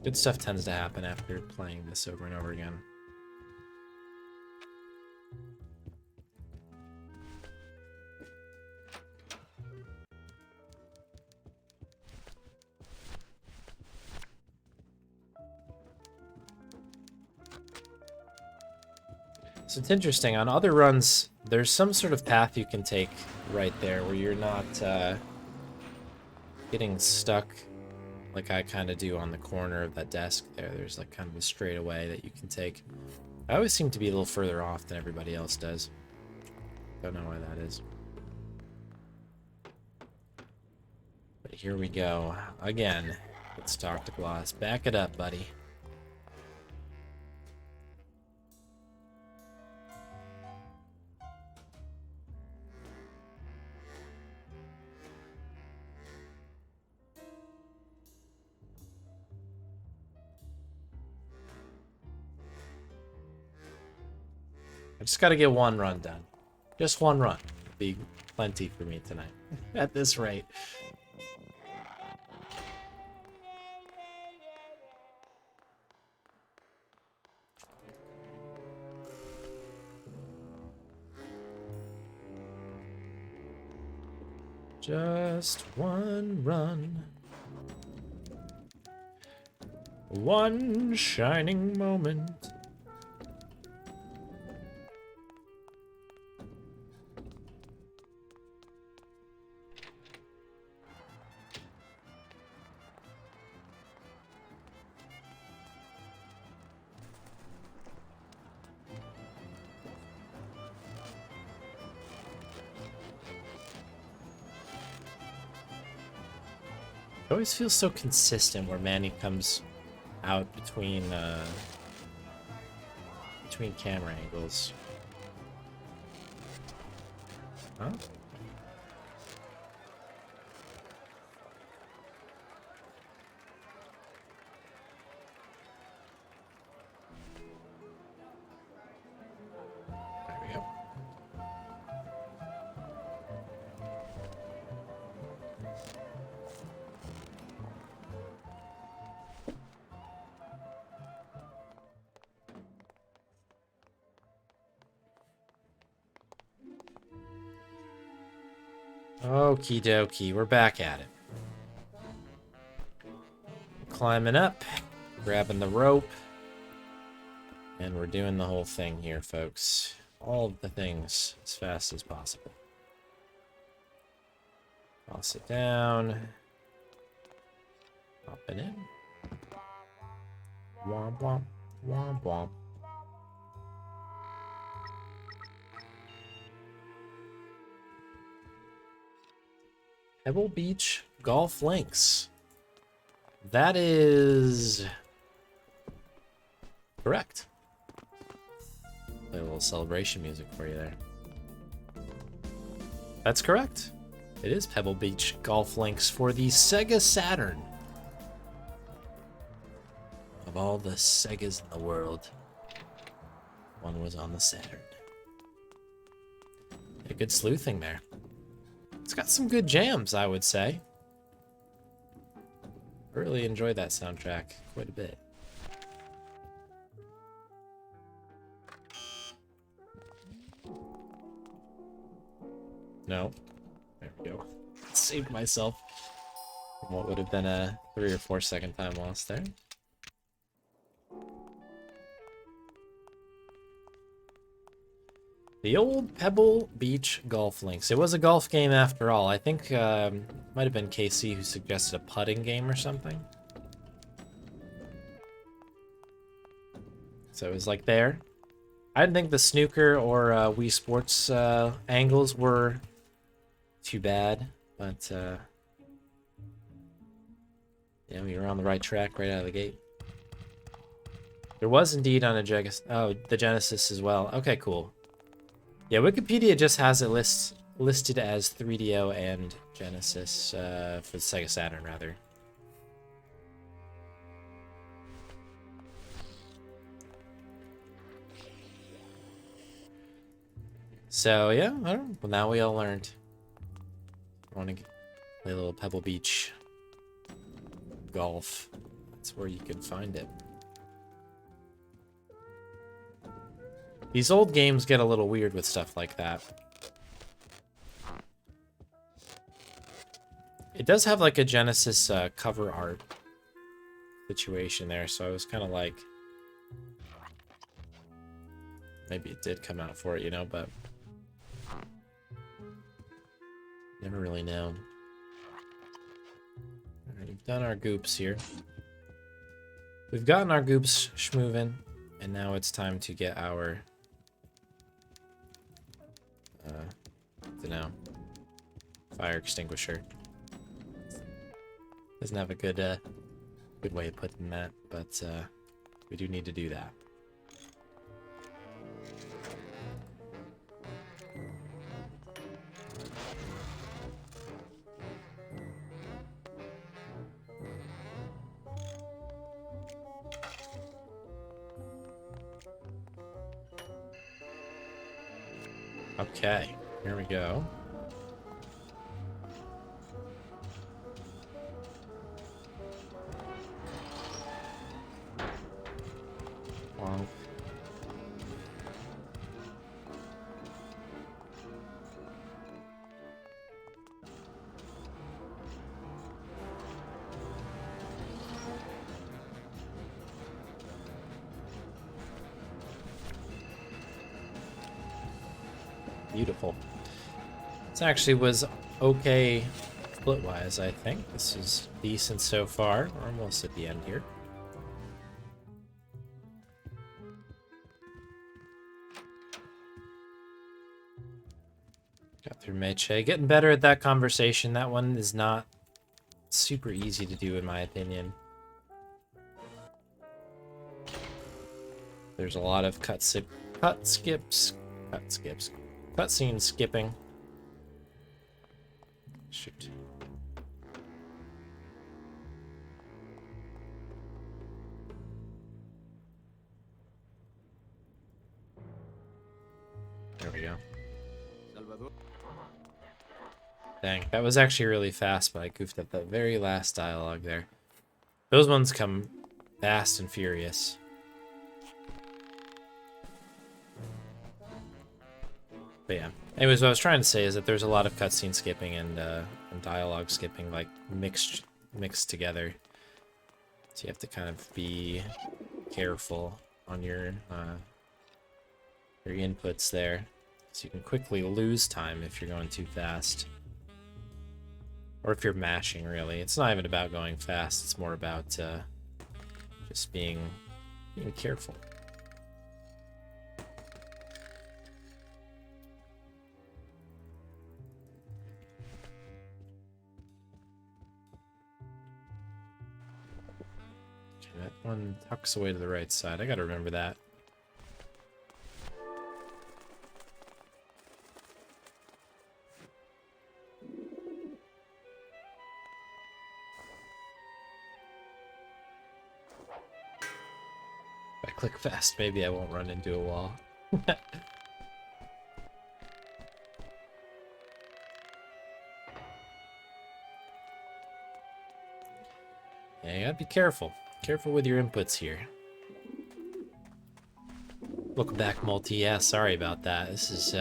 Good stuff tends to happen after playing this over and over again. So it's interesting. On other runs, there's some sort of path you can take right there where you're not getting stuck like I kind of do on the corner of that desk there. There's like kind of a straightaway that you can take. I always seem to be a little further off than everybody else does. Don't know why that is. But here we go. Again, let's talk to Gloss. Back it up, buddy. I just got to get one run done. Just one run. Be plenty for me tonight. At this rate. Just one run. One shining moment. It always feels so consistent where Manny comes out between camera angles. Huh? There we go. Okie dokie, we're back at it. Climbing up, grabbing the rope, and we're doing the whole thing here, folks. All of the things as fast as possible. Toss it down. Pop it in. Womp womp, womp womp. Pebble Beach Golf Links. That is correct. Play a little celebration music for you there. That's correct. It is Pebble Beach Golf Links for the Sega Saturn. Of all the Segas in the world, one was on the Saturn. A good sleuthing there. It's got some good jams, I would say. I really enjoyed that soundtrack quite a bit. No. There we go. Saved myself from what would have been a 3 or 4 second time loss there. The old Pebble Beach Golf Links. It was a golf game after all. I think might have been KC who suggested a putting game or something. So it was like there. I didn't think the snooker or Wii Sports angles were too bad, but yeah, we were on the right track right out of the gate. There was indeed on a the Genesis as well. Okay, cool. Yeah, Wikipedia just has it listed as 3DO and Genesis for the Sega Saturn, rather. So, yeah, I don't know. Well, now we all learned. I want to play a little Pebble Beach golf. That's where you can find it. These old games get a little weird with stuff like that. It does have like a Genesis cover art situation there, so I was kind of like, maybe it did come out for it, you know, but never really know. Alright, we've done our goops here. We've gotten our goops schmovin', and now it's time to get our dunno, fire extinguisher. Doesn't have a good good way of putting that, but we do need to do that. Okay, here we go. Wow. Beautiful. This actually was okay split-wise, I think. This is decent so far. We're almost at the end here. Got through Meche. Getting better at that conversation. That one is not super easy to do, in my opinion. There's a lot of cutscene skipping. Shoot. There we go. Dang, that was actually really fast, but I goofed up that very last dialogue there. Those ones come fast and furious. But yeah. Anyways, what I was trying to say is that there's a lot of cutscene skipping and dialogue skipping, like mixed together. So you have to kind of be careful on your inputs there, so you can quickly lose time if you're going too fast, or if you're mashing. Really, it's not even about going fast. It's more about just being careful. That one tucks away to the right side. I gotta remember that. If I click fast, maybe I won't run into a wall. Yeah, you gotta be careful. Careful with your inputs here. Welcome back, Multi. Yeah, sorry about that. This is,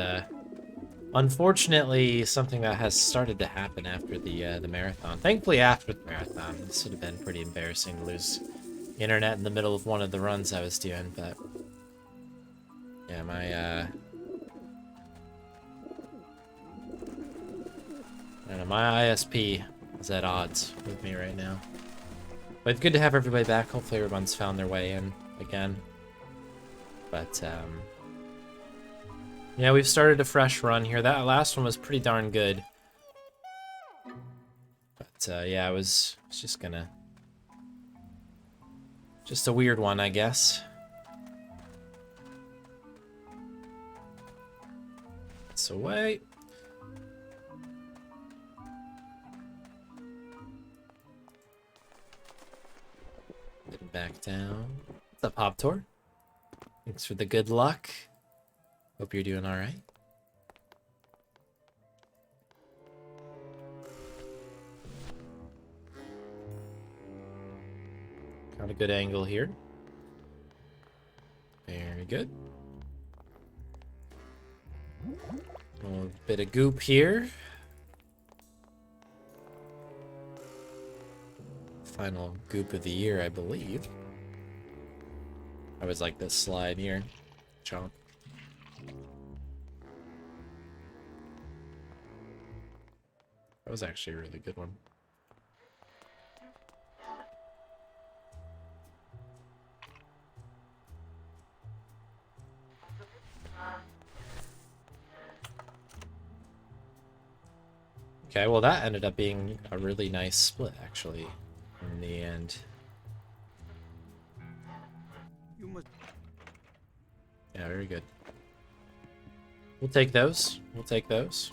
unfortunately, something that has started to happen after the marathon. Thankfully, after the marathon. This would have been pretty embarrassing to lose internet in the middle of one of the runs I was doing, but... yeah, my, I don't know, my ISP is at odds with me right now. But it's good to have everybody back. Hopefully everyone's found their way in again. But, yeah, we've started a fresh run here. That last one was pretty darn good. But, yeah, it was just gonna... just a weird one, I guess. So wait. Getting back down. What's up, Hop Tour? Thanks for the good luck. Hope you're doing all right. Got a good angle here. Very good. A little bit of goop here. Final goop of the year, I believe. I always like this slide here. Chomp. That was actually a really good one. Okay, well that ended up being a really nice split, actually, in the end. Yeah, very good. We'll take those. We'll take those.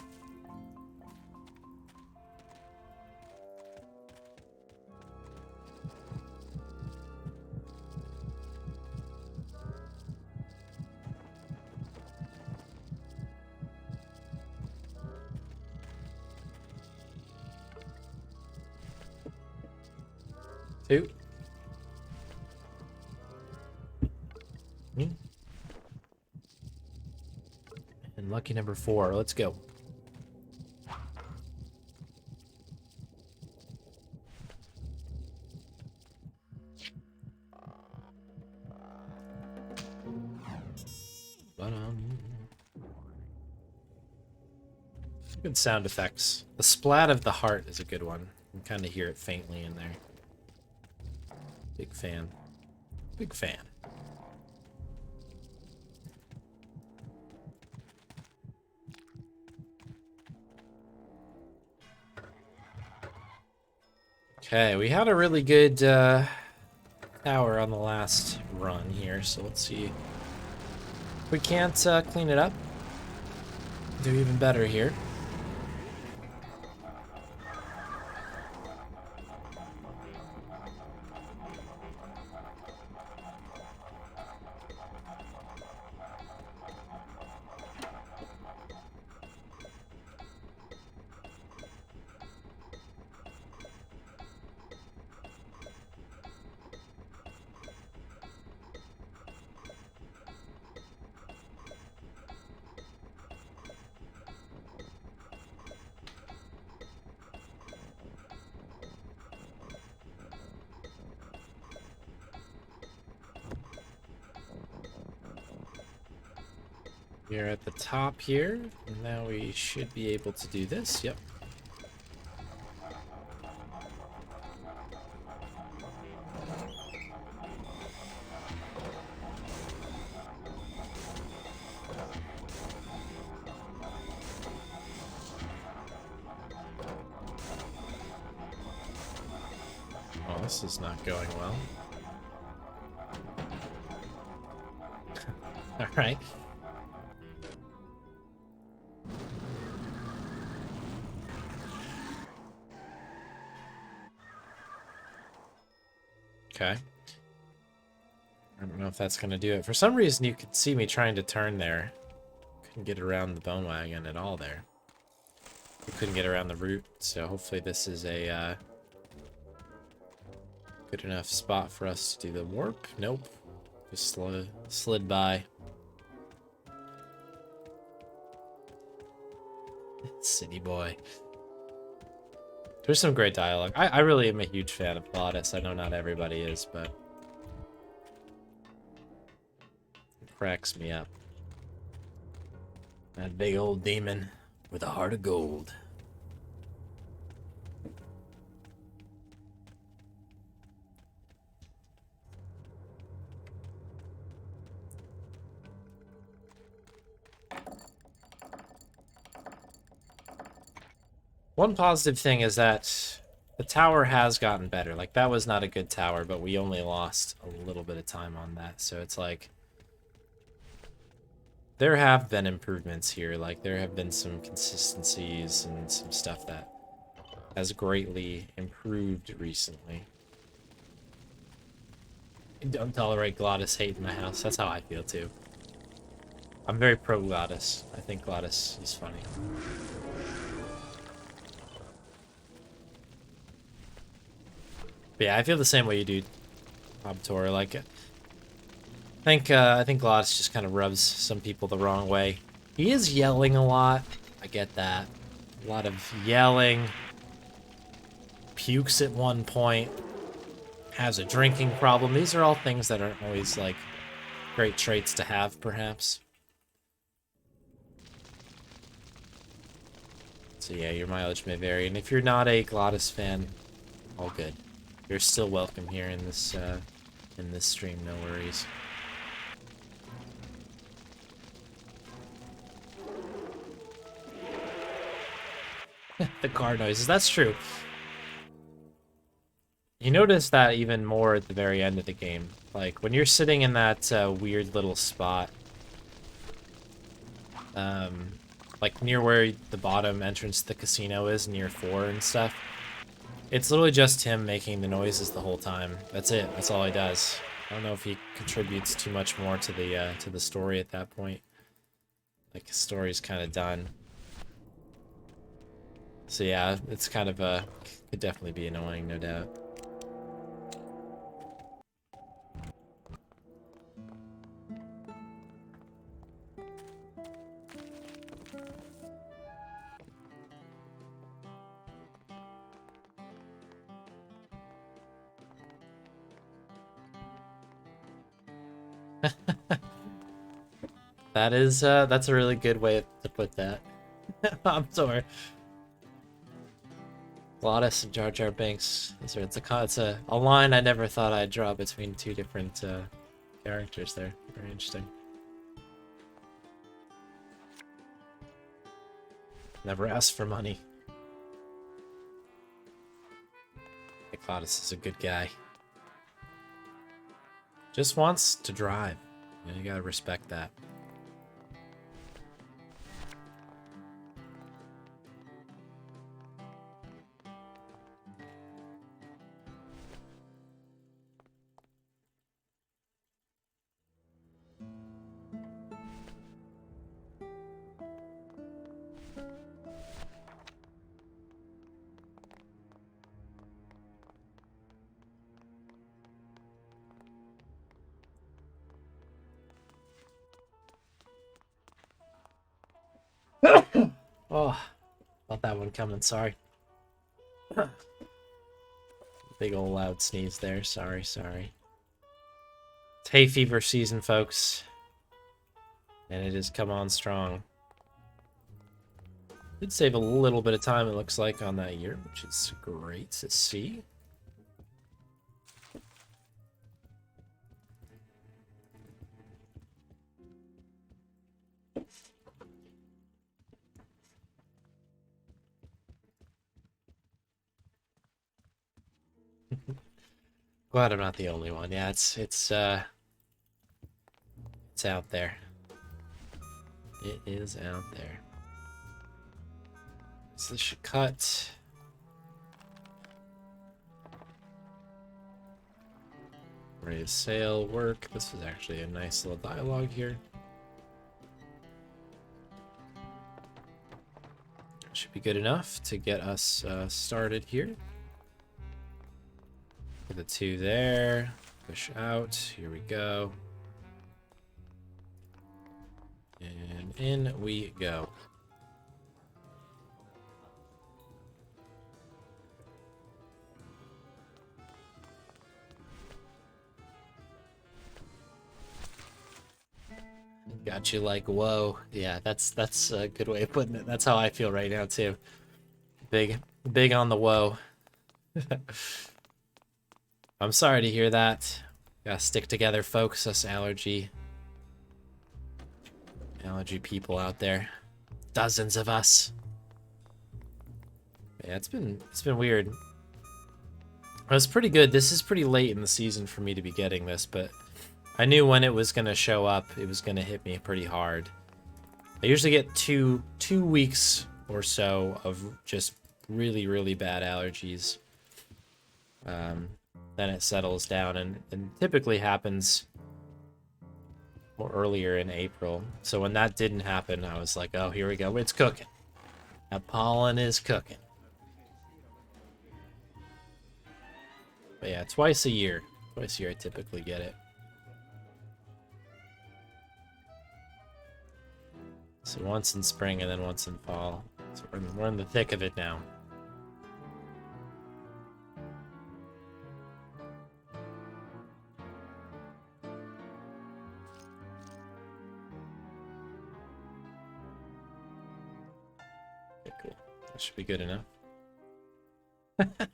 Two. And lucky number 4. Let's go. Good sound effects. The splat of the heart is a good one. You can kind of hear it faintly in there. Big fan. Big fan. Okay, we had a really good tower on the last run here, so let's see if we can't clean it up. Do even better here. We're at the top here, and now we should be able to do this. Yep. Oh, this is not going well. All right. Okay. I don't know if that's going to do it. For some reason, you could see me trying to turn there. Couldn't get around the bone wagon at all there. We couldn't get around the root, so hopefully this is a good enough spot for us to do the warp. Nope. Just slid by. City boy. There's some great dialogue. I really am a huge fan of Glottis. I know not everybody is, but it cracks me up. That big old demon with a heart of gold. One positive thing is that the tower has gotten better. Like, that was not a good tower, but we only lost a little bit of time on that. So it's like, there have been improvements here. Like, there have been some consistencies and some stuff that has greatly improved recently. Don't tolerate Glottis hate in my house. That's how I feel, too. I'm very pro Glottis. I think Glottis is funny. But yeah, I feel the same way you do. Obtor, like, I think Glottis just kind of rubs some people the wrong way. He is yelling a lot. I get that. A lot of yelling. Pukes at one point. Has a drinking problem. These are all things that aren't always, like, great traits to have, perhaps. So yeah, your mileage may vary. And if you're not a Glottis fan, all good. You're still welcome here in this stream, no worries. The car noises, that's true. You notice that even more at the very end of the game. Like, when you're sitting in that weird little spot, like near where the bottom entrance to the casino is, near 4 and stuff, it's literally just him making the noises the whole time. That's it. That's all he does. I don't know if he contributes too much more to the story at that point. Like, the story's kind of done. So yeah, it's kind of could definitely be annoying, no doubt. That is, that's a really good way to put that. I'm sorry. Glottis and Jar Jar Binks. It's a line I never thought I'd draw between two different characters there. Very interesting. Never asked for money. Glottis is a good guy. Just wants to drive. You gotta respect that. Oh, felt that one coming, sorry. Big old loud sneeze there, sorry. It's hay fever season, folks. And it has come on strong. Did save a little bit of time, it looks like, on that year, which is great to see. Glad I'm not the only one. Yeah, it's out there. It is out there. So this should cut. Ready to sail, work. This is actually a nice little dialogue here. Should be good enough to get us started here. Put the 2 there. Push out. Here we go. And in we go. Got you like, whoa. Yeah, that's a good way of putting it. That's how I feel right now too. Big on the whoa. I'm sorry to hear that. Gotta stick together, folks. Us allergy people out there. Dozens of us. Yeah, it's been weird. It was pretty good. This is pretty late in the season for me to be getting this, but I knew when it was gonna show up, it was gonna hit me pretty hard. I usually get two weeks or so of just really bad allergies. Then it settles down and typically happens more earlier in April. So when that didn't happen, I was like, oh, here we go. It's cooking. That pollen is cooking. But yeah, twice a year. Twice a year I typically get it. So once in spring and then once in fall. So we're in the thick of it now. Okay, cool. That should be good enough.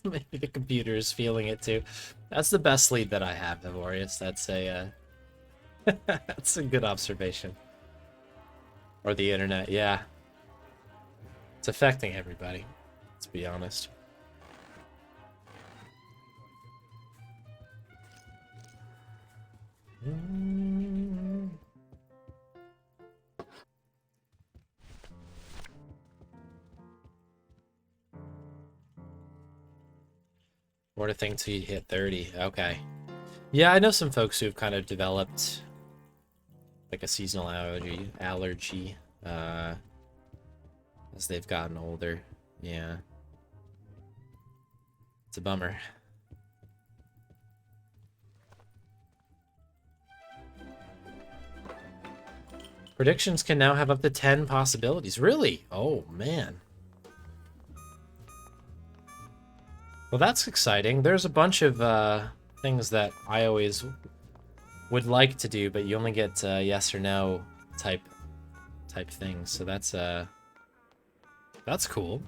Maybe the computer is feeling it too. That's the best sleep that I have, Evorius. That's a that's a good observation. Or the internet, yeah. It's affecting everybody, let's be honest. More to think till you hit 30. Okay. Yeah, I know some folks who've kind of developed like a seasonal allergy as they've gotten older. Yeah. It's a bummer. Predictions can now have up to 10 possibilities. Really? Oh, man. Well, that's exciting. There's a bunch of things that I always would like to do, but you only get yes or no type things. So that's cool.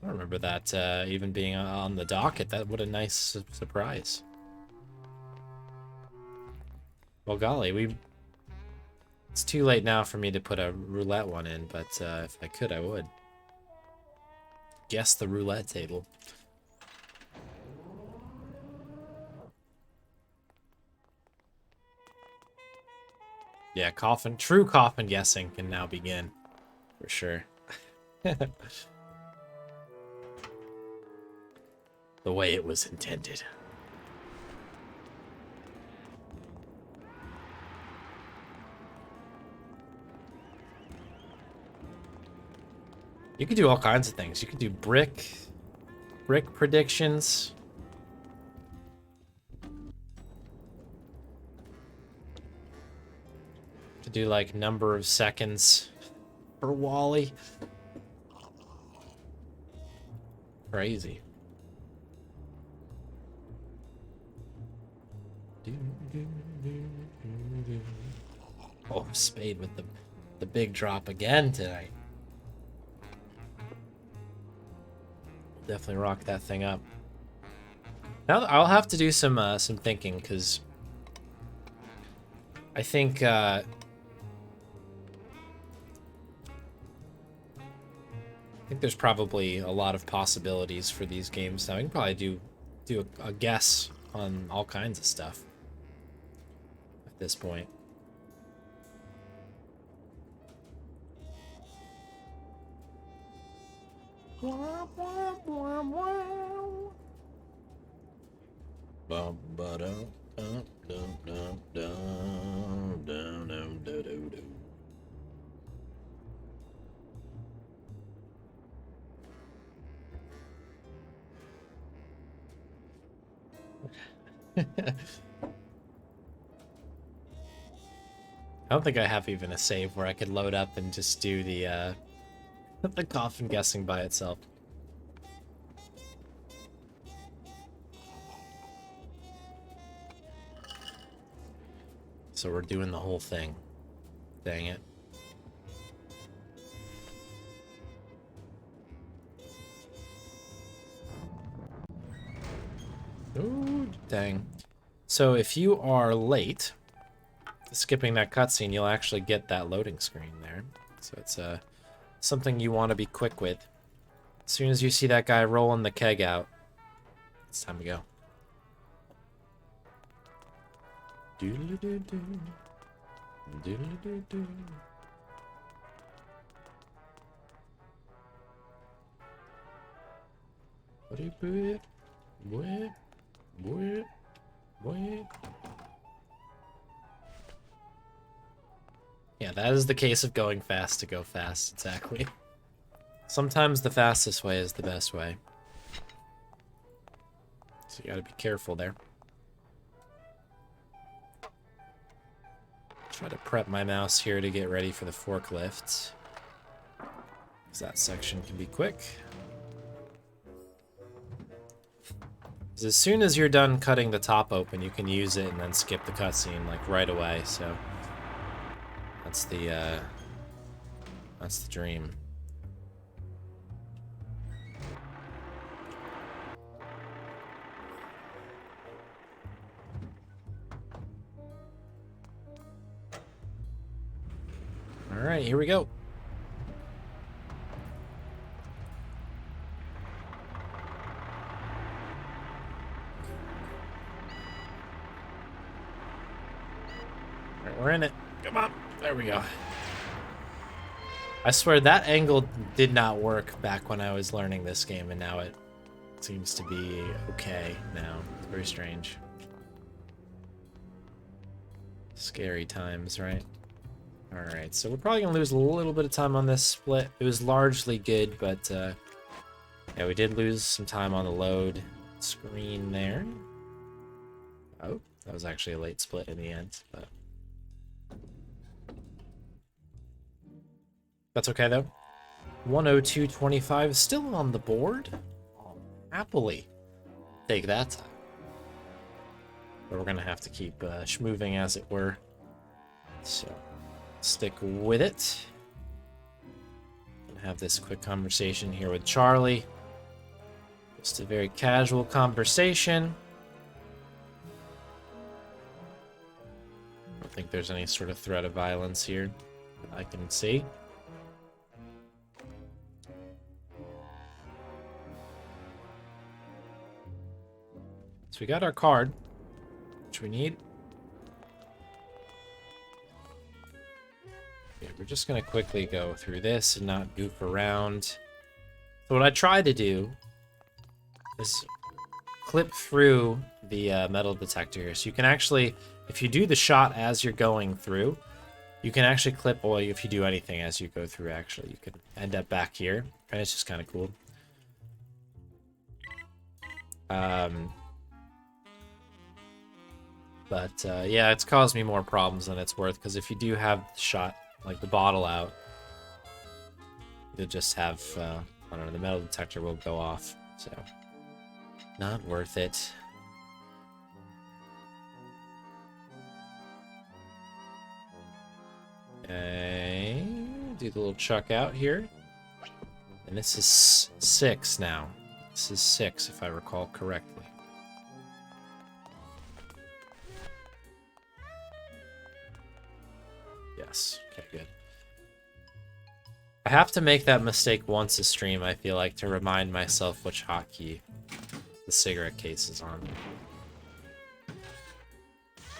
I don't remember that even being on the docket. What a nice surprise. Well, golly, it's too late now for me to put a roulette one in, but if I could, I would. Guess the roulette table. Yeah, true coffin guessing can now begin, for sure. The way it was intended. You could do all kinds of things. You could do brick predictions. To do like number of seconds for Wally. Crazy. Oh, Spade with the big drop again tonight. Definitely rock that thing up. Now I'll have to do some thinking, because I think there's probably a lot of possibilities for these games now. I can probably do a guess on all kinds of stuff at this point. I don't think I have even a save where I could load up and just do the the coffin guessing by itself. So we're doing the whole thing. Dang it. Ooh, dang. So if you are late, skipping that cutscene, you'll actually get that loading screen there. So it's something you want to be quick with. As soon as you see that guy rolling the keg out, it's time to go. Doodle-doo-doo. Doodle-doo-doo. Yeah, that is the case of going fast to go fast, exactly. Sometimes the fastest way is the best way. So you gotta be careful there. Try to prep my mouse here to get ready for the forklift. Because that section can be quick. As soon as you're done cutting the top open, you can use it and then skip the cutscene like right away. So that's the dream. All right, here we go. We're in it. Come on. There we go. I swear that angle did not work back when I was learning this game, and now it seems to be okay now. It's very strange. Scary times, right? Alright, so we're probably going to lose a little bit of time on this split. It was largely good, but yeah, we did lose some time on the load screen there. Oh, that was actually a late split in the end, but that's okay, though. 102.25 still on the board. I'll happily take that time. But we're going to have to keep schmoving, as it were. So, stick with it. Gonna have this quick conversation here with Charlie. Just a very casual conversation. I don't think there's any sort of threat of violence here that I can see. So we got our card, which we need. Yeah, we're just going to quickly go through this and not goof around. So what I try to do is clip through the metal detector here. So you can actually, if you do the shot as you're going through, you can actually clip, or if you do anything as you go through, actually, you can end up back here. And it's just kind of cool. But yeah, it's caused me more problems than it's worth, because if you do have the shot, like the bottle out, you'll just have, I don't know, the metal detector will go off, so not worth it. Okay, do the little chuck out here. And this is 6 now. This is 6, if I recall correctly. Yes. Okay, good. I have to make that mistake once a stream, I feel like, to remind myself which hotkey the cigarette case is on.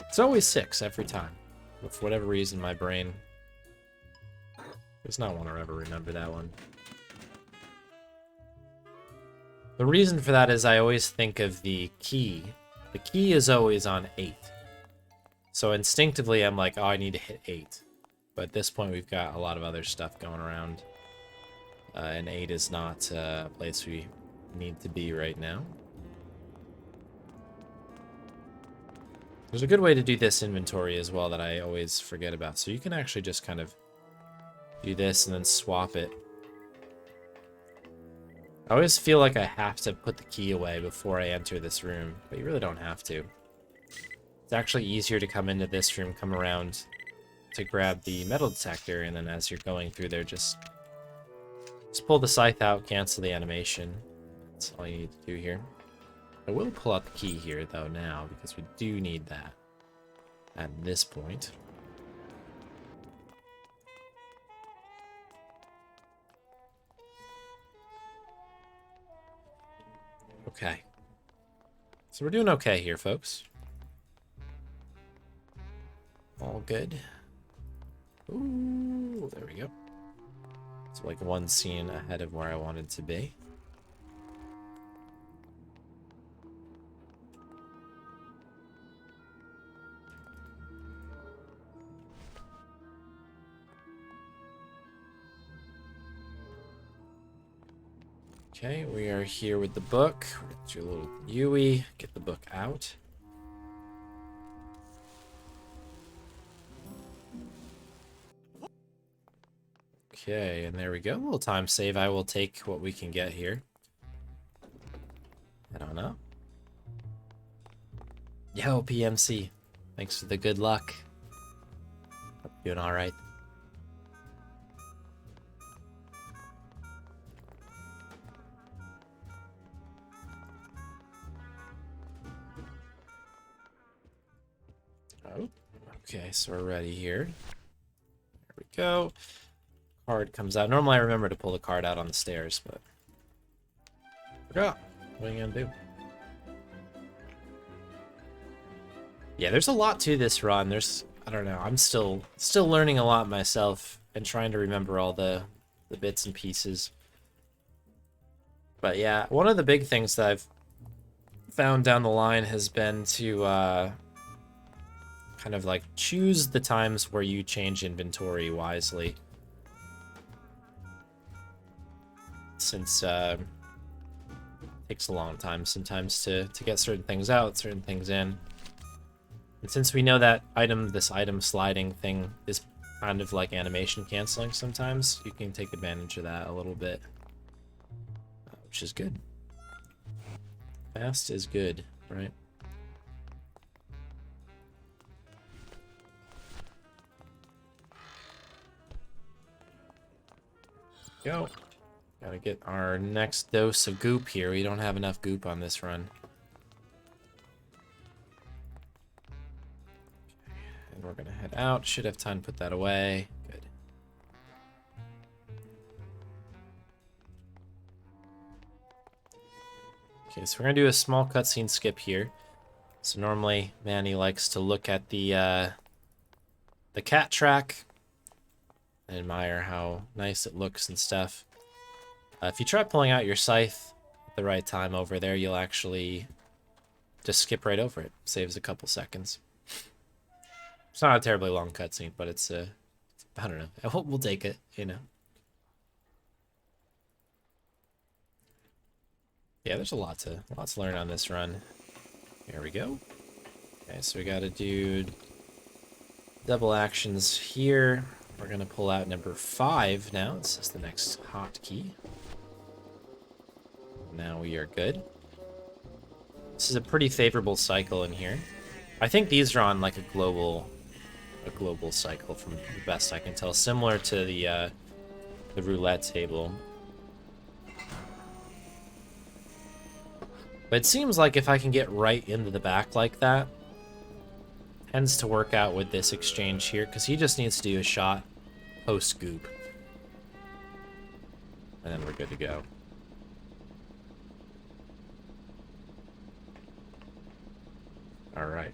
It's always 6 every time. But for whatever reason, my brain does not want to ever remember that one. The reason for that is I always think of the key. The key is always on 8. So instinctively, I'm like, oh, I need to hit 8. But at this point, we've got a lot of other stuff going around. And 8 is not a place we need to be right now. There's a good way to do this inventory as well that I always forget about. So you can actually just kind of do this and then swap it. I always feel like I have to put the key away before I enter this room, but you really don't have to. It's actually easier to come into this room, come around to grab the metal detector, and then as you're going through there, just pull the scythe out, cancel the animation. That's all you need to do here. I will pull out the key here, though, now, because we do need that at this point. Okay. So we're doing okay here, folks. All good. Ooh, there we go. It's like one scene ahead of where I wanted to be. Okay, we are here with the book. We're gonna do a little Yui, get the book out. Okay, and there we go. A little time save. I will take what we can get here. I don't know. Yo, PMC. Thanks for the good luck. Doing all right. Oh, okay, so we're ready here. There we go. Card comes out. Normally I remember to pull the card out on the stairs, but forgot. What are you gonna do? Yeah, there's a lot to this run. I don't know. I'm still learning a lot myself and trying to remember all the bits and pieces. But yeah, one of the big things that I've found down the line has been to kind of like choose the times where you change inventory wisely. Since it takes a long time sometimes to get certain things out, certain things in. And since we know that this item sliding thing is kind of like animation canceling sometimes, you can take advantage of that a little bit, which is good. Fast is good, right? Go. Gotta get our next dose of goop here. We don't have enough goop on this run. And we're gonna head out. Should have time to put that away. Good. Okay, so we're gonna do a small cutscene skip here. So normally Manny likes to look at the cat track and admire how nice it looks and stuff. If you try pulling out your scythe at the right time over there, you'll actually just skip right over it. Saves a couple seconds. It's not a terribly long cutscene, but it's I don't know. We'll take it, you know. Yeah, there's a lot to learn on this run. Here we go. Okay, so we got to do double actions here. We're gonna pull out number 5 now. This is the next hotkey. Now we are good. This is a pretty favorable cycle in here. I think these are on like a global cycle from the best I can tell, similar to the roulette table. But it seems like if I can get right into the back like that, tends to work out with this exchange here, because he just needs to do a shot post goop. And then we're good to go. Alright.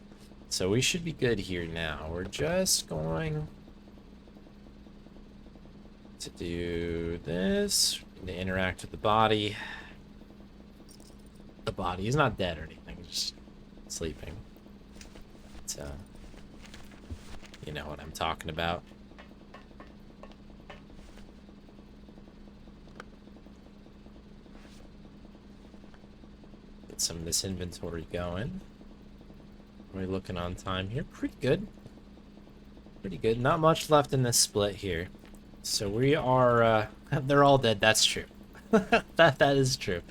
So we should be good here now. We're just going to do this. We need to interact with the body. The body is not dead or anything, just sleeping. But, you know what I'm talking about. Get some of this inventory going. Are we looking on time here? Pretty good. Pretty good. Not much left in this split here. So we are, they're all dead. That's true. that is true.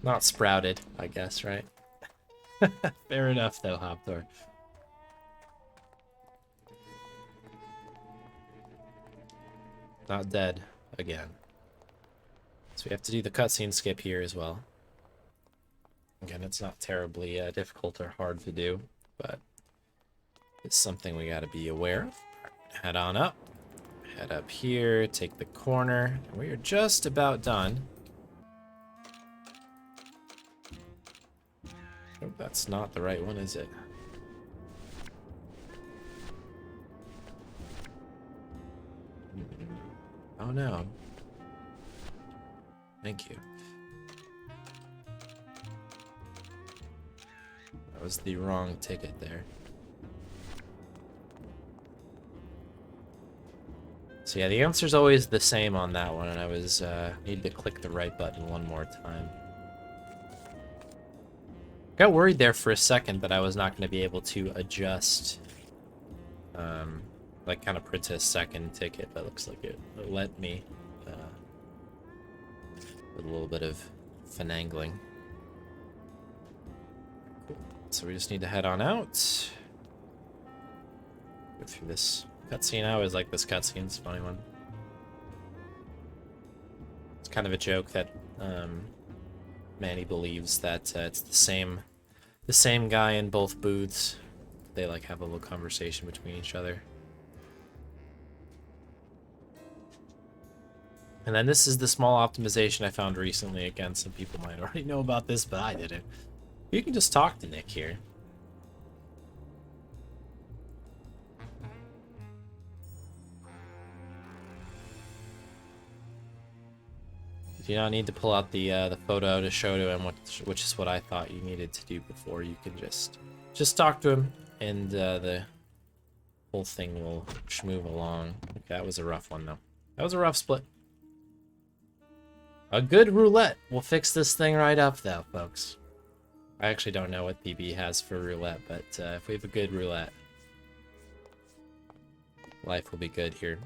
Not sprouted, I guess, right? Fair enough, though, Hoptor. Not dead again. So we have to do the cutscene skip here as well. Again, it's not terribly difficult or hard to do, but it's something we got to be aware of. Head on up. Head up here, take the corner. We are just about done. Oh, that's not the right one, is it? Oh no. Thank you. That was the wrong ticket there. So yeah, the answer's always the same on that one, and I was need to click the right button one more time. Got worried there for a second that I was not going to be able to adjust, like kind of print a second ticket, but looks like it let me, with a little bit of finagling. Cool. So we just need to head on out. Go through this cutscene. I always like this cutscene. It's a funny one. It's kind of a joke that Manny believes that it's the same guy in both booths. They like have a little conversation between each other. And then this is the small optimization I found recently. Again, some people might already know about this, but I didn't. You can just talk to Nick here. You do not need to pull out the photo to show to him, which is what I thought you needed to do before. You can just talk to him, and the whole thing will move along. Okay, that was a rough one, though. That was a rough split. A good roulette will fix this thing right up, though, folks. I actually don't know what PB has for roulette, but if we have a good roulette, life will be good here.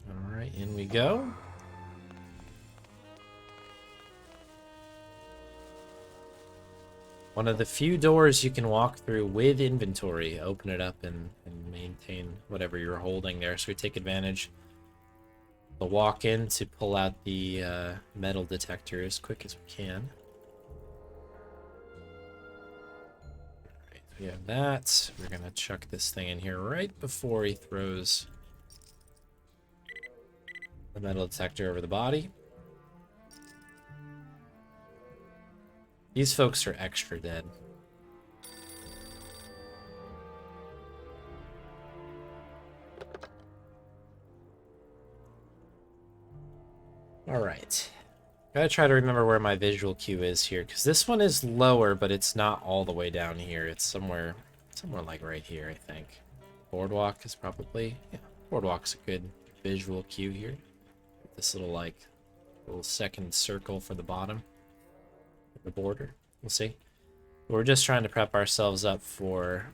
Alright, in we go. One of the few doors you can walk through with inventory. Open it up and maintain whatever you're holding there. So we take advantage. We'll walk in to pull out the metal detector as quick as we can. Alright, we have that. We're going to chuck this thing in here right before he throws the metal detector over the body. These folks are extra dead. Alright. Gotta try to remember where my visual cue is here, because this one is lower, but it's not all the way down here. It's somewhere like right here, I think. Boardwalk is probably... Yeah, Boardwalk's a good visual cue here. This little second circle for the bottom. The border. We'll see. We're just trying to prep ourselves up for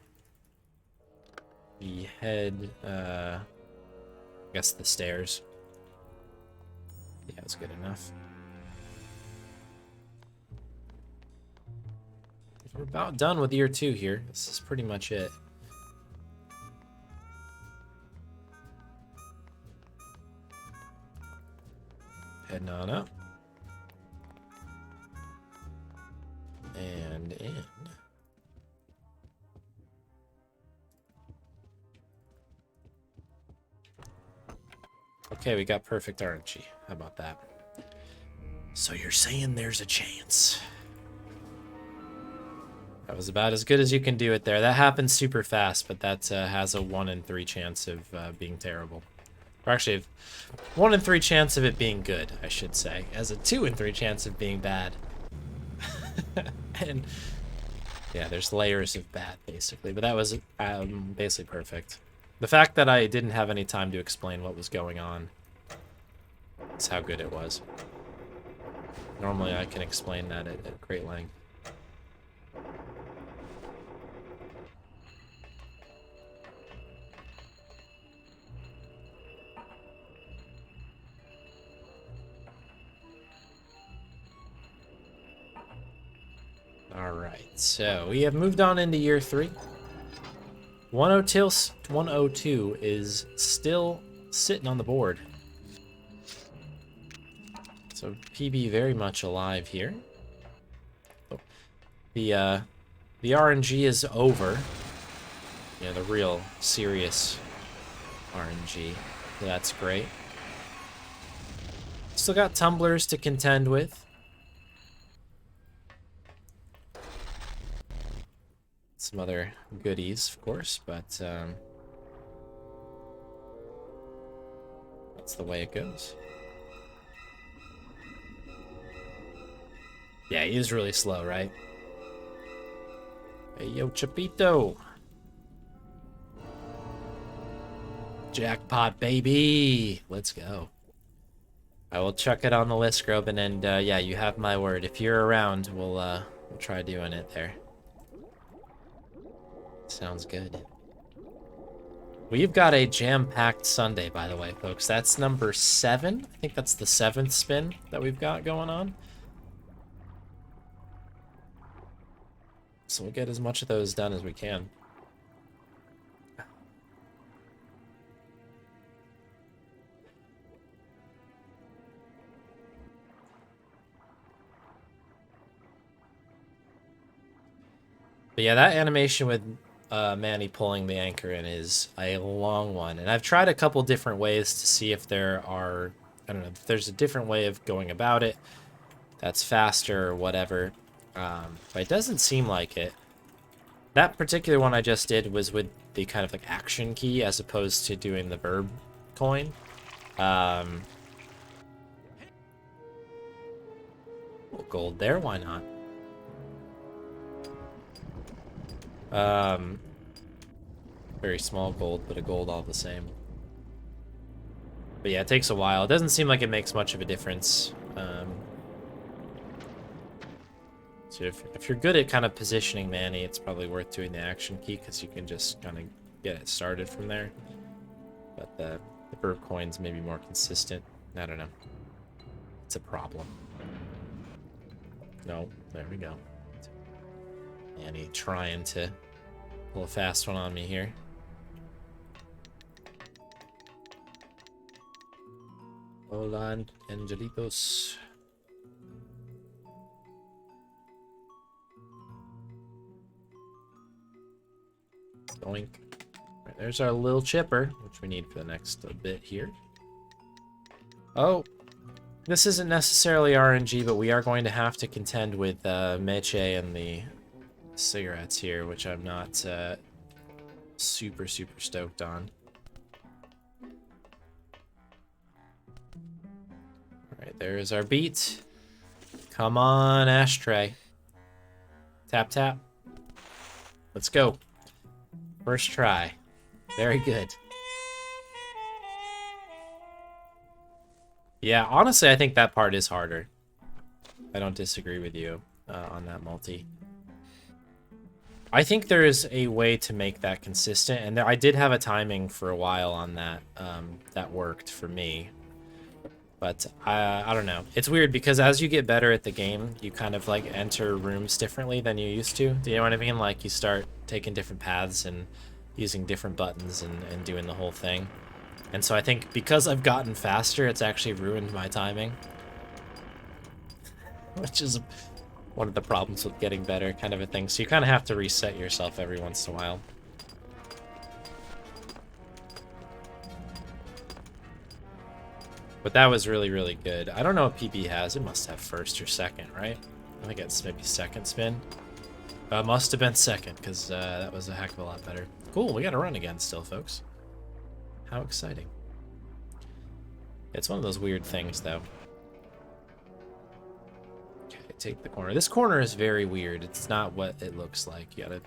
the head, I guess the stairs. Yeah, it's good enough. We're about done with year 2 here. This is pretty much it. Heading on up. And in. Okay, we got perfect RNG. How about that? So you're saying there's a chance. That was about as good as you can do it there. That happens super fast, but that has a 1 in 3 chance of being terrible. Or actually, 1 in 3 chance of it being good, I should say. As a 2 in 3 chance of being bad. And yeah, there's layers of bad, basically. But that was basically perfect. The fact that I didn't have any time to explain what was going on is how good it was. Normally I can explain that at great length. Alright, so we have moved on into year 3. 102 is still sitting on the board. So PB very much alive here. Oh, the RNG is over. Yeah, the real serious RNG. So that's great. Still got tumblers to contend with. Some other goodies, of course, but that's the way it goes. Yeah, he is really slow, right? Hey, yo, Chapito. Jackpot, baby! Let's go. I will chuck it on the list, Groban, and yeah, you have my word. If you're around, we'll try doing it there. Sounds good. We've got a jam-packed Sunday, by the way, folks. That's number 7. I think that's the 7th spin that we've got going on. So we'll get as much of those done as we can. But yeah, that animation with Manny pulling the anchor in is a long one. And I've tried a couple different ways to see if there are, I don't know, if there's a different way of going about it that's faster or whatever. But it doesn't seem like it. That particular one I just did was with the kind of like action key as opposed to doing the verb coin. Well, gold there, why not? Very small gold, but a gold all the same. But yeah, it takes a while. It doesn't seem like it makes much of a difference. So if you're good at kind of positioning Manny, it's probably worth doing the action key because you can just kind of get it started from there. But the verb coin's maybe more consistent. I don't know. It's a problem. No, there we go. Manny trying to pull a fast one on me here. Hola, Angelitos. Doink. Right, there's our little chipper, which we need for the next bit here. Oh, this isn't necessarily RNG, but we are going to have to contend with Meche and the cigarettes here, which I'm not super stoked on. Alright, there's our beat. Come on, ashtray. Tap, tap. Let's go. First try. Very good. Yeah, honestly, I think that part is harder. I don't disagree with you on that multi. I think there is a way to make that consistent, and I did have a timing for a while on that that worked for me. But I don't know. It's weird because as you get better at the game, you kind of like enter rooms differently than you used to. Do you know what I mean? Like you start taking different paths and using different buttons and doing the whole thing. And so I think because I've gotten faster, it's actually ruined my timing. Which is one of the problems with getting better, kind of a thing. So you kind of have to reset yourself every once in a while. But that was really good. I don't know what PB has. It must have first or second, right? I think it's maybe second spin. Must have been second, because that was a heck of a lot better. Cool, we got to run again still, folks. How exciting. It's one of those weird things, though. Okay, take the corner. This corner is very weird. It's not what it looks like. You gotta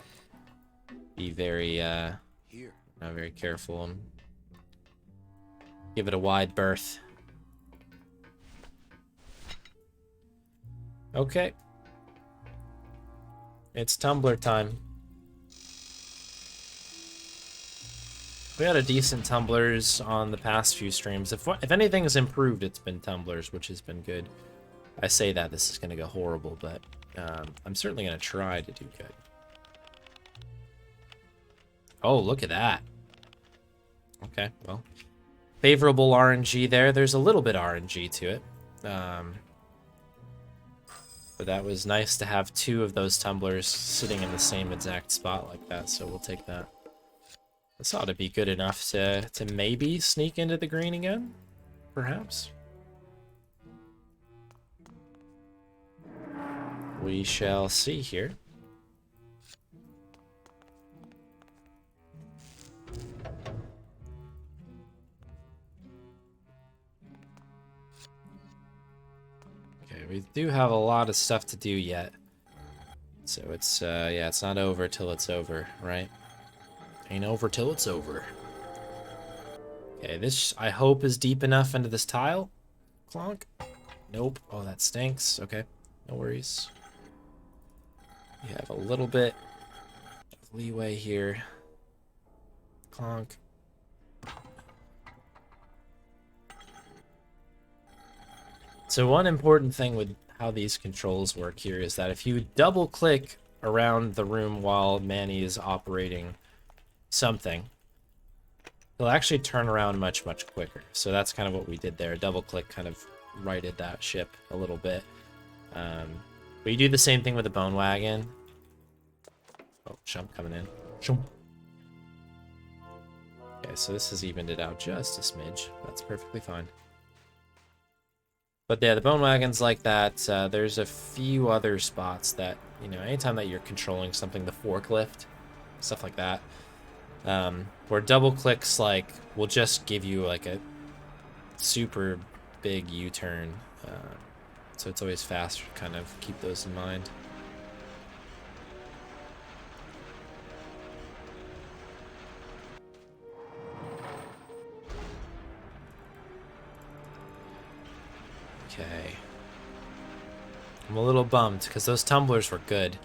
be very, very careful and give it a wide berth. Okay. It's tumbler time. We had a decent tumblers on the past few streams. If anything has improved, it's been tumblers, which has been good. I say that this is going to go horrible, but I'm certainly going to try to do good. Oh, look at that. Okay, well, favorable RNG there. There's a little bit RNG to it. But that was nice to have two of those tumblers sitting in the same exact spot like that, so we'll take that. This ought to be good enough to maybe sneak into the green again, perhaps. We shall see here. We do have a lot of stuff to do yet. So it's, yeah, it's not over till it's over, right? Ain't over till it's over. Okay, this I hope is deep enough into this tile. Clonk. Nope. Oh, that stinks. Okay, no worries. We have a little bit of leeway here. Clonk. So one important thing with how these controls work here is that if you double click around the room while Manny is operating something, he'll actually turn around much, much quicker. So that's kind of what we did there. Double click kind of righted that ship a little bit. But you do the same thing with the bone wagon. Oh, Shump coming in. Shump. Okay, so this has evened it out just a smidge. That's perfectly fine. But yeah, the bone wagon's like that. There's a few other spots that, you know, anytime that you're controlling something, the forklift, stuff like that, where double clicks like will just give you like a super big U-turn. So it's always faster to kind of keep those in mind. Okay. I'm a little bummed because those tumblers were good,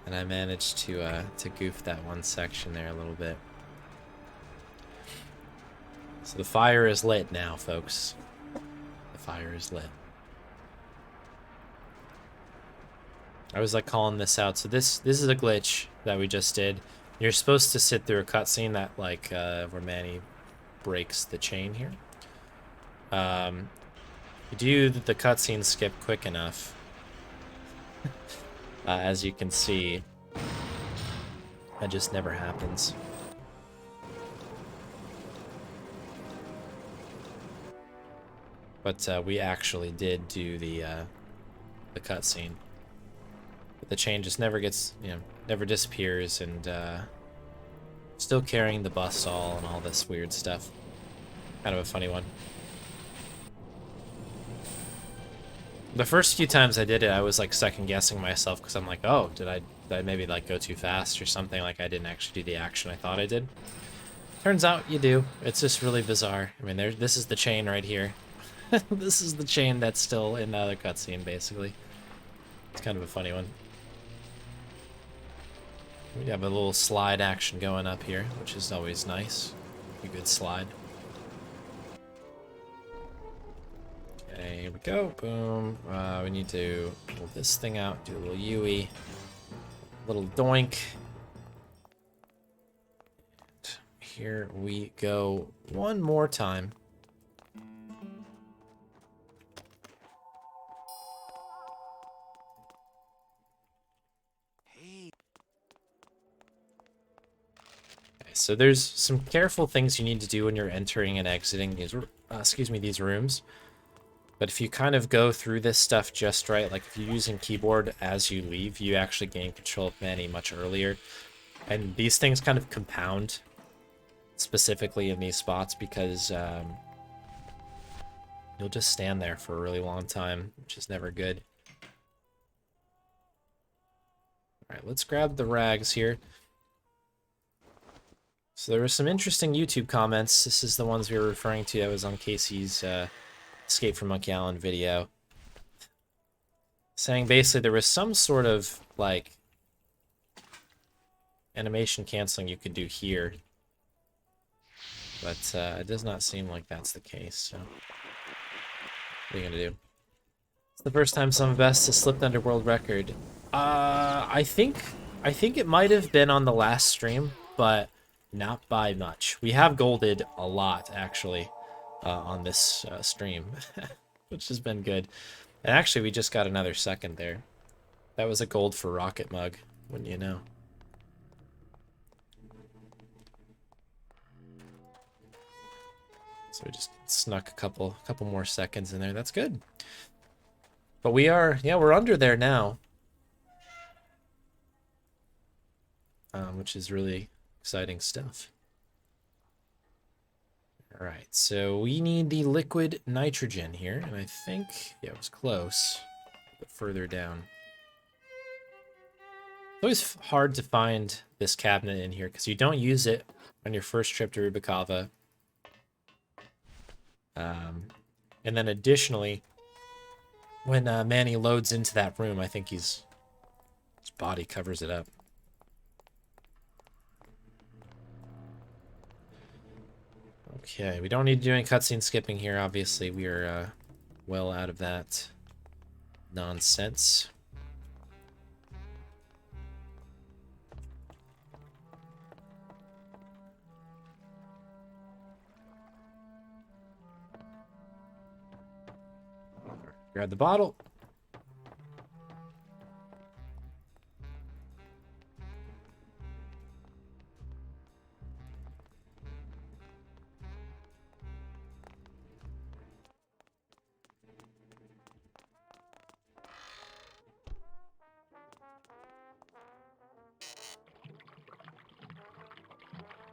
and I managed to goof that one section there a little bit. So the fire is lit now, folks. The fire is lit. I was like calling this out. So this is a glitch that we just did. You're supposed to sit through a cutscene that like where Manny breaks the chain here. You do the cutscene skip quick enough, as you can see, that just never happens. But we actually did do the cutscene. But the chain just never gets, you know, never disappears, and still carrying the bus stall and all this weird stuff. Kind of a funny one. The first few times I did it, I was like second guessing myself because I'm like, oh, did I maybe like go too fast or something? Like I didn't actually do the action I thought I did. Turns out you do. It's just really bizarre. I mean, this is the chain right here. This is the chain that's still in the other cutscene, basically. It's kind of a funny one. We have a little slide action going up here, which is always nice. A good slide. Okay, here we go. Boom. We need to pull this thing out, do a little Yui. Little doink. And here we go one more time. So there's some careful things you need to do when you're entering and exiting these, these rooms. But if you kind of go through this stuff just right, like if you're using keyboard as you leave, you actually gain control of Manny much earlier. And these things kind of compound, specifically in these spots, because you'll just stand there for a really long time, which is never good. All right, let's grab the rags here. So there were some interesting YouTube comments. This is the ones we were referring to that was on Casey's Escape from Monkey Island video. Saying basically there was some sort of, like, animation canceling you could do here. But it does not seem like that's the case, so... What are you gonna do? It's the first time some best has slipped under world record. I think it might have been on the last stream, but... not by much. We have golded a lot, actually, on this stream, which has been good. And actually, we just got another second there. That was a gold for Rocket Mug, wouldn't you know? So we just snuck a couple more seconds in there. That's good. But we are, yeah, we're under there now. Which is really... exciting stuff. All right, so we need the liquid nitrogen here, and I think, yeah, it was close, but further down. It's always hard to find this cabinet in here because you don't use it on your first trip to Rubikava. And then additionally, when Manny loads into that room, I think his body covers it up. Okay, we don't need to do any cutscene skipping here. Obviously, we are well out of that nonsense. Grab the bottle.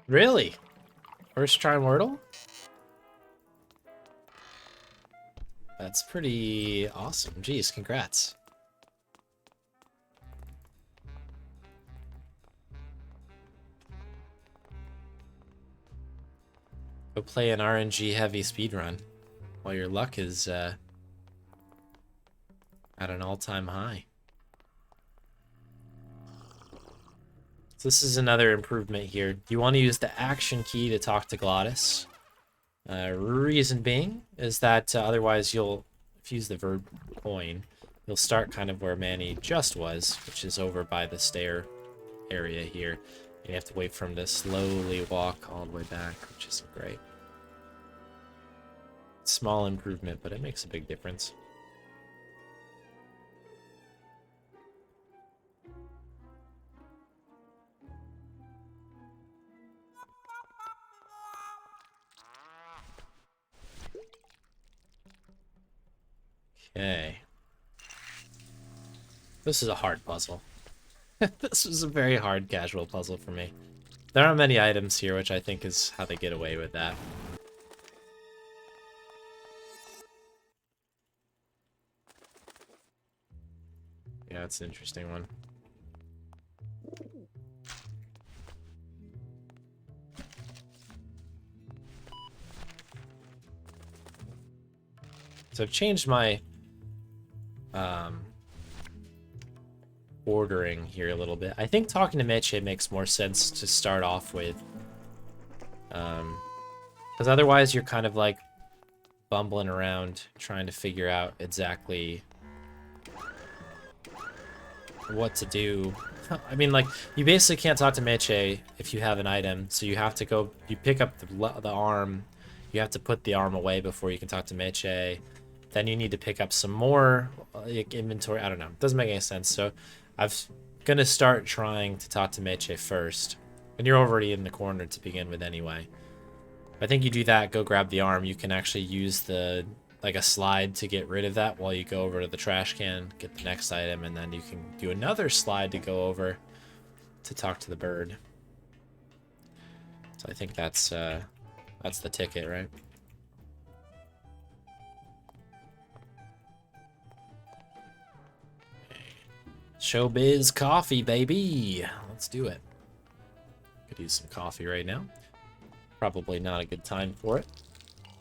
Really? First try Wordle? That's pretty awesome. Jeez, congrats. Go play an RNG heavy speedrun while your luck is at an all-time high. So this is another improvement here. You want to use the action key to talk to Glottis. Reason being is that otherwise you'll, if you use the verb coin, you'll start kind of where Manny just was, which is over by the stair area here. And you have to wait for him to slowly walk all the way back, which isn't great. Small improvement, but it makes a big difference. Okay. This is a hard puzzle. This is a very hard casual puzzle for me. There aren't many items here, which I think is how they get away with that. Yeah, it's an interesting one. So I've changed my ordering here a little bit. I think talking to Meche makes more sense to start off with. Because otherwise you're kind of like bumbling around trying to figure out exactly what to do. I mean, like, you basically can't talk to Meche if you have an item, so you have to go, you pick up the arm, you have to put the arm away before you can talk to Meche. Then you need to pick up some more inventory. I don't know. It doesn't make any sense. So I'm going to start trying to talk to Meche first. And you're already in the corner to begin with anyway. I think you do that, go grab the arm. You can actually use the like a slide to get rid of that while you go over to the trash can, get the next item, and then you can do another slide to go over to talk to the bird. So I think that's the ticket, right? Showbiz coffee, baby. Let's do it. Could use some coffee right now. Probably not a good time for it.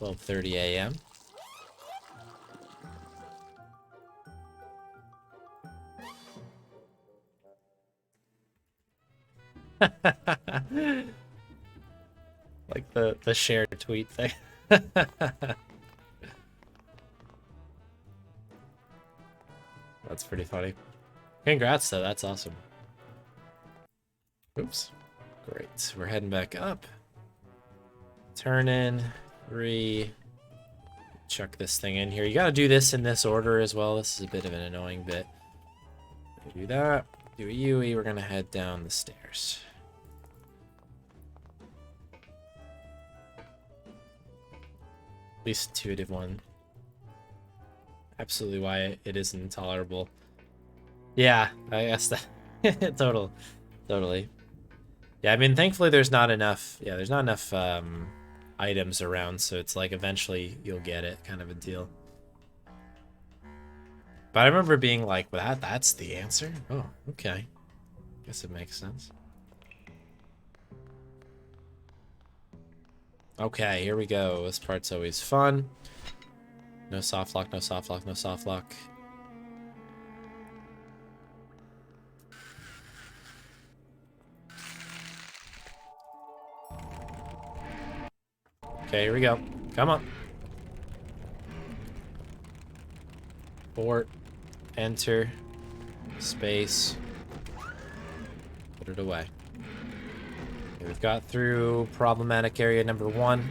12:30 a.m. Like the shared tweet thing. That's pretty funny. Congrats, though. That's awesome. Oops. Great. We're heading back up. Turn in. 3. Chuck this thing in here. You gotta do this in this order as well. This is a bit of an annoying bit. Do that. Do a Yui. We're gonna head down the stairs. Least intuitive one. Absolutely why it is intolerable. Yeah, I guess that totally. Yeah, I mean, thankfully there's not enough. Yeah, there's not enough items around, so it's like eventually you'll get it, kind of a deal. But I remember being like, well, that's the answer. Oh, okay. Guess it makes sense. Okay, here we go. This part's always fun. No soft lock, no soft lock, no soft lock. Okay, here we go. Come on. Port. Enter. Space. Put it away. Okay, we've got through problematic area number 1.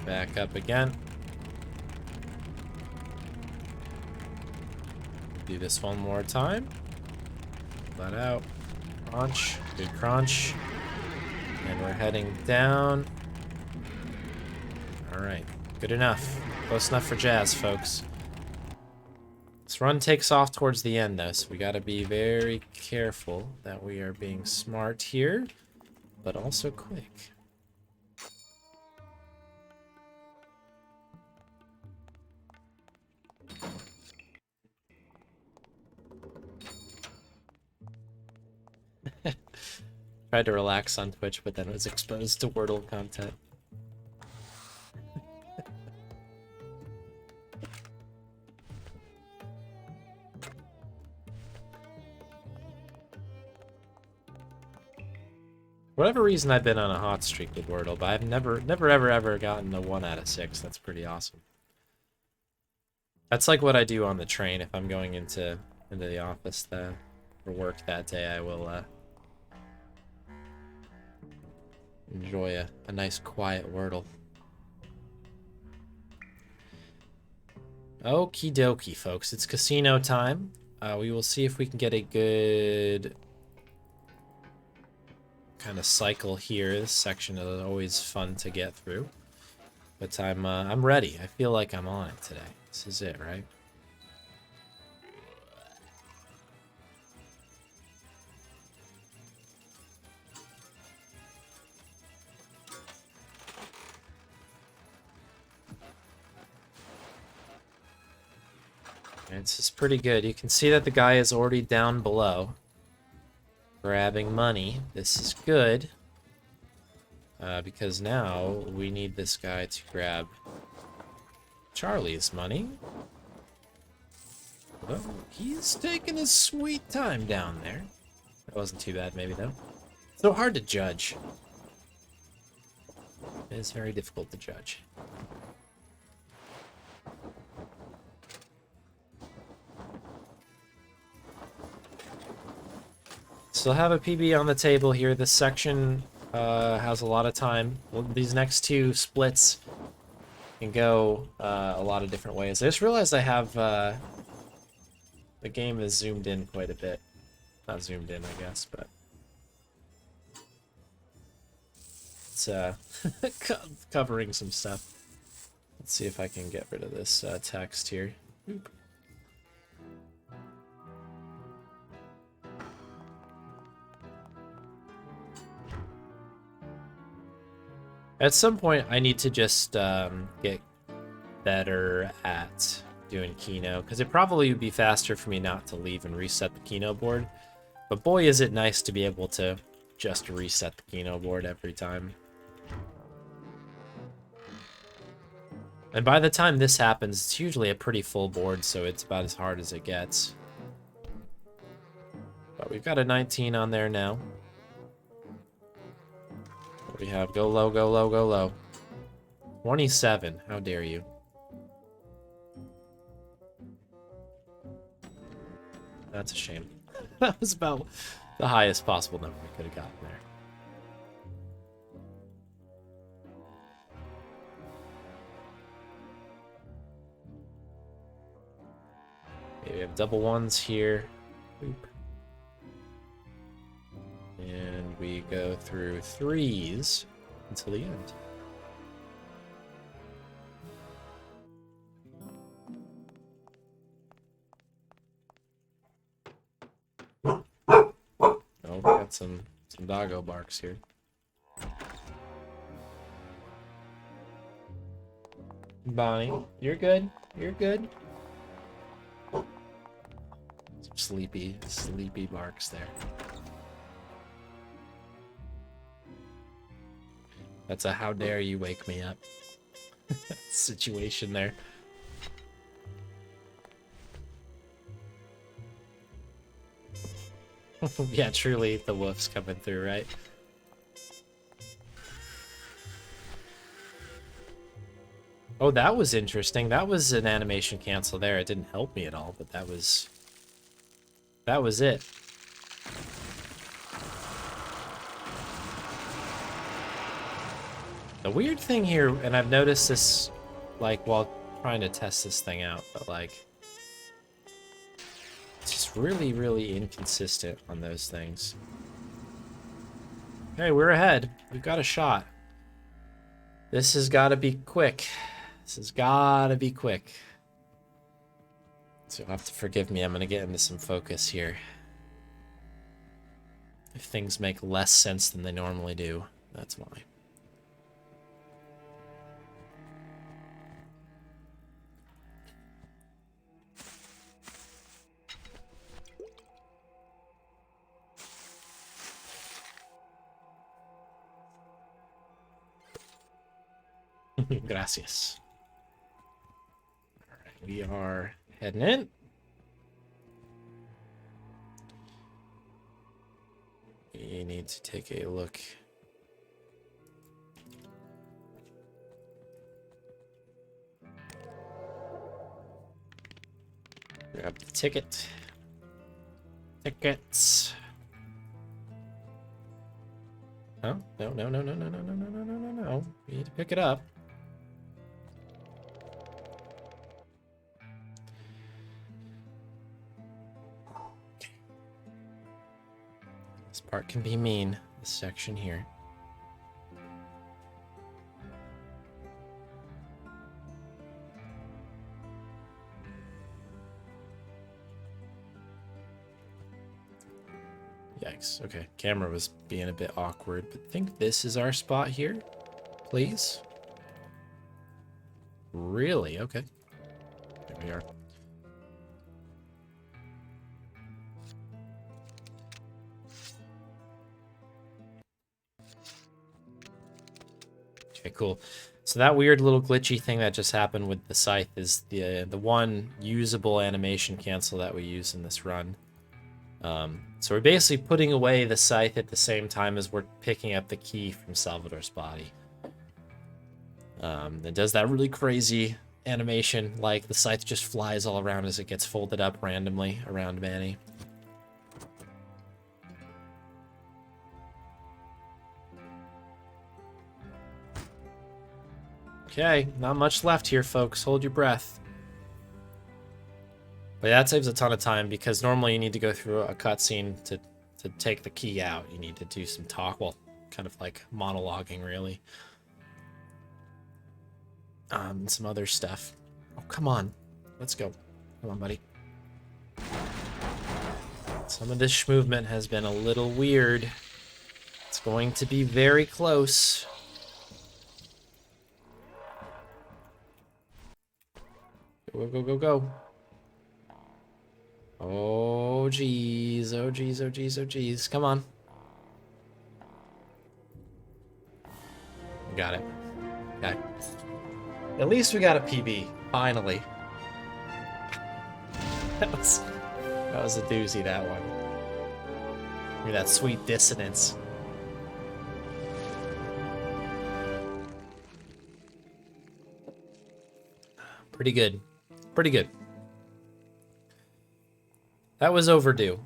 Back up again. Do this one more time. Let out. Crunch. Good crunch. And we're heading down. Alright. Good enough. Close enough for jazz, folks. This run takes off towards the end, though, so we gotta be very careful that we are being smart here, but also quick. Tried to relax on Twitch, but then was exposed to Wordle content. For whatever reason, I've been on a hot streak with Wordle, but I've never ever gotten a 1 out of 6. That's pretty awesome. That's like what I do on the train. If I'm going into the office for work that day, I will enjoy a nice quiet Wordle. Okie dokie, folks. It's casino time. We will see if we can get a good kind of cycle here. This section is always fun to get through. But I'm ready. I feel like I'm on it today. This is it, right? And this is pretty good. You can see that the guy is already down below, grabbing money. This is good. Because now we need this guy to grab Charlie's money. Well, he's taking his sweet time down there. That wasn't too bad, maybe, though. So hard to judge. It is very difficult to judge. Still have a PB on the table here. This section has a lot of time. Well, these next 2 splits can go a lot of different ways. I just realized I have the game is zoomed in quite a bit. Not zoomed in, I guess, but it's covering some stuff. Let's see if I can get rid of this text here. Oop. At some point, I need to just get better at doing Keno, because it probably would be faster for me not to leave and reset the Keno board. But boy, is it nice to be able to just reset the Keno board every time. And by the time this happens, it's usually a pretty full board, so it's about as hard as it gets. But we've got a 19 on there now. We have go low, go low, go low. 27. How dare you? That's a shame. That was about the highest possible number we could have gotten there. Okay, we have double ones here. Oop. And we go through 3s until the end. Oh, we got some doggo barks here. Bonnie, you're good. You're good. sleepy barks there. That's a how dare you wake me up situation there. Yeah, truly the wolf's coming through, right? Oh, that was interesting. That was an animation cancel there. It didn't help me at all, but that was it. The weird thing here, and I've noticed this like while trying to test this thing out, but like it's just really inconsistent on those things. Hey, we're ahead. We've got a shot. This has got to be quick. This has got to be quick. So you'll have to forgive me. I'm going to get into some focus here. If things make less sense than they normally do, that's why. Gracias. All right, we are heading in. We need to take a look. Grab the ticket. Tickets. Oh, no. We need to pick it up. This part can be mean, this section here. Yikes. Okay, camera was being a bit awkward, but I think this is our spot here. Please. Really? Okay. There we are. Okay, cool. So that weird little glitchy thing that just happened with the scythe is the one usable animation cancel that we use in this run. So we're basically putting away the scythe at the same time as we're picking up the key from Salvador's body. It does that really crazy animation, like the scythe just flies all around as it gets folded up randomly around Manny. Okay, not much left here, folks. Hold your breath. But that saves a ton of time because normally you need to go through a cutscene to take the key out. You need to do some talk, well, kind of like monologuing, really. Some other stuff. Oh, come on. Let's go. Come on, buddy. Some of this movement has been a little weird. It's going to be very close. Go. Oh, geez. Oh, geez. Come on. Got it. Okay. At least we got a PB. Finally. That was a doozy, that one. Look at that sweet dissonance. Pretty good. That was overdue.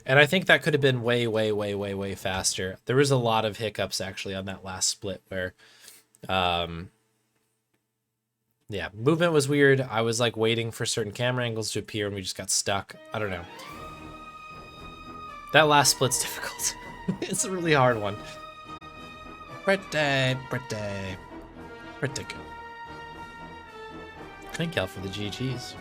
And I think that could have been way faster. There was a lot of hiccups actually on that last split where yeah, movement was weird. I was like waiting for certain camera angles to appear and we just got stuck. I don't know. That last split's difficult. It's a really hard one. Pretty good. Thank y'all for the GGs.